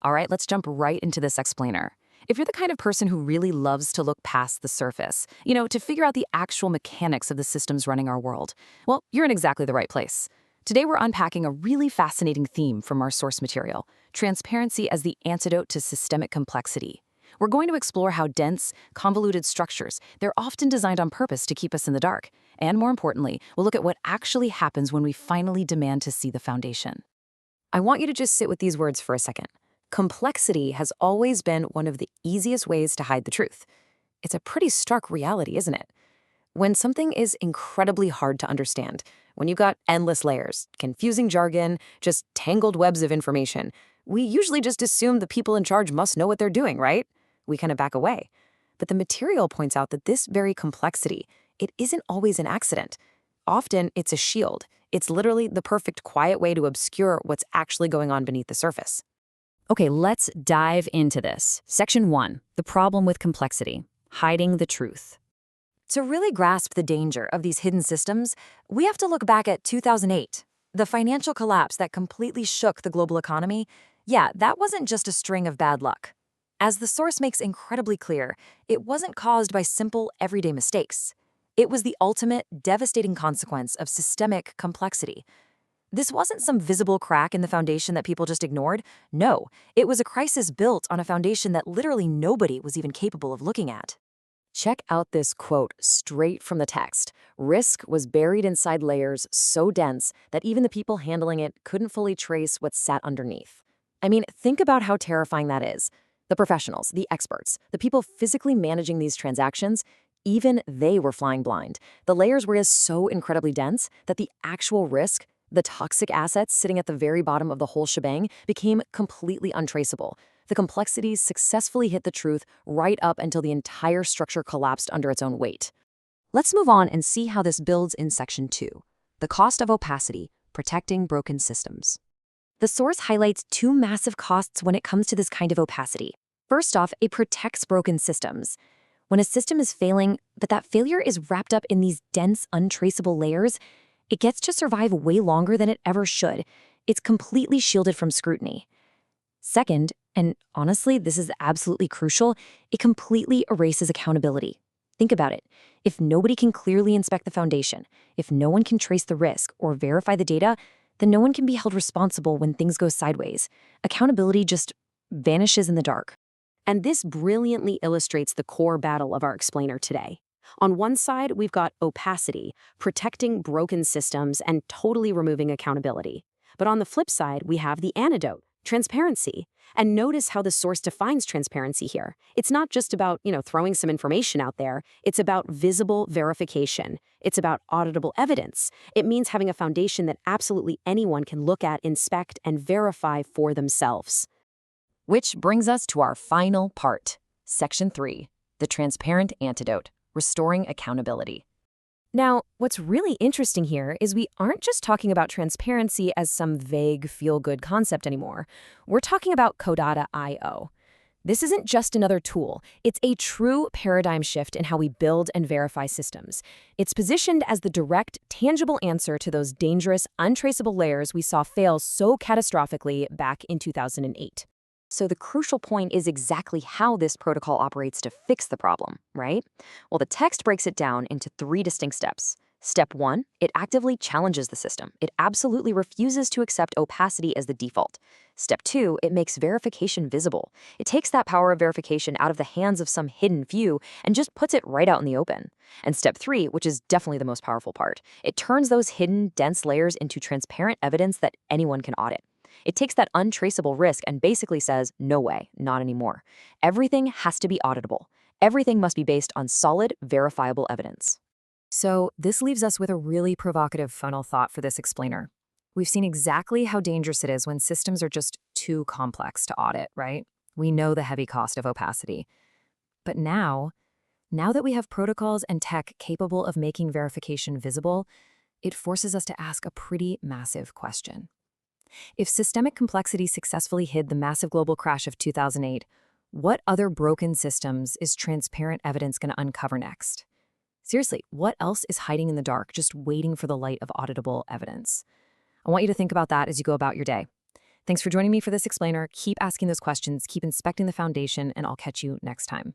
All right, let's jump right into this explainer. If you're the kind of person who really loves to look past the surface, to figure out the actual mechanics of the systems running our world, well, you're in exactly the right place. Today, we're unpacking a really fascinating theme from our source material: transparency as the antidote to systemic complexity. We're going to explore how dense, convoluted structures, they're often designed on purpose to keep us in the dark. And more importantly, we'll look at what actually happens when we finally demand to see the foundation. I want you to just sit with these words for a second. Complexity has always been one of the easiest ways to hide the truth. It's a pretty stark reality, isn't it? When something is incredibly hard to understand, when you've got endless layers, confusing jargon, just tangled webs of information, we usually just assume the people in charge must know what they're doing, right? We kind of back away. But the material points out that this very complexity, it isn't always an accident. Often, it's a shield. It's literally the perfect quiet way to obscure what's actually going on beneath the surface. Okay, let's dive into this. Section 1, the problem with complexity: hiding the truth. To really grasp the danger of these hidden systems, we have to look back at 2008. The financial collapse that completely shook the global economy, yeah, that wasn't just a string of bad luck. As the source makes incredibly clear, it wasn't caused by simple, everyday mistakes. It was the ultimate, devastating consequence of systemic complexity. This wasn't some visible crack in the foundation that people just ignored. No, it was a crisis built on a foundation that literally nobody was even capable of looking at. Check out this quote straight from the text. Risk was buried inside layers so dense that even the people handling it couldn't fully trace what sat underneath. I mean, think about how terrifying that is. The professionals, the experts, the people physically managing these transactions, even they were flying blind. The layers were so incredibly dense that the actual risk, the toxic assets sitting at the very bottom of the whole shebang, became completely untraceable. The complexities successfully hid the truth right up until the entire structure collapsed under its own weight. Let's move on and see how this builds in Section 2, the cost of opacity, protecting broken systems. The source highlights two massive costs when it comes to this kind of opacity. First off, it protects broken systems. When a system is failing, but that failure is wrapped up in these dense, untraceable layers, it gets to survive way longer than it ever should. It's completely shielded from scrutiny. Second, and honestly, this is absolutely crucial, it completely erases accountability. Think about it. If nobody can clearly inspect the foundation, if no one can trace the risk or verify the data, then no one can be held responsible when things go sideways. Accountability just vanishes in the dark. And this brilliantly illustrates the core battle of our explainer today. On one side, we've got opacity, protecting broken systems and totally removing accountability. But on the flip side, we have the antidote, transparency. And notice how the source defines transparency here. It's not just about, throwing some information out there. It's about visible verification. It's about auditable evidence. It means having a foundation that absolutely anyone can look at, inspect, and verify for themselves. Which brings us to our final part, Section 3, the transparent antidote: restoring accountability. Now, what's really interesting here is we aren't just talking about transparency as some vague, feel-good concept anymore. We're talking about Codatta.io. This isn't just another tool. It's a true paradigm shift in how we build and verify systems. It's positioned as the direct, tangible answer to those dangerous, untraceable layers we saw fail so catastrophically back in 2008. So the crucial point is exactly how this protocol operates to fix the problem, right? Well, the text breaks it down into 3 distinct steps. Step 1, it actively challenges the system. It absolutely refuses to accept opacity as the default. Step 2, it makes verification visible. It takes that power of verification out of the hands of some hidden few and just puts it right out in the open. And step 3, which is definitely the most powerful part, it turns those hidden, dense layers into transparent evidence that anyone can audit. It takes that untraceable risk and basically says, no way, not anymore. Everything has to be auditable. Everything must be based on solid, verifiable evidence. So this leaves us with a really provocative final thought for this explainer. We've seen exactly how dangerous it is when systems are just too complex to audit, right? We know the heavy cost of opacity. But now that we have protocols and tech capable of making verification visible, it forces us to ask a pretty massive question. If systemic complexity successfully hid the massive global crash of 2008, what other broken systems is transparent evidence going to uncover next? Seriously, what else is hiding in the dark, just waiting for the light of auditable evidence? I want you to think about that as you go about your day. Thanks for joining me for this explainer. Keep asking those questions, keep inspecting the foundation, and I'll catch you next time.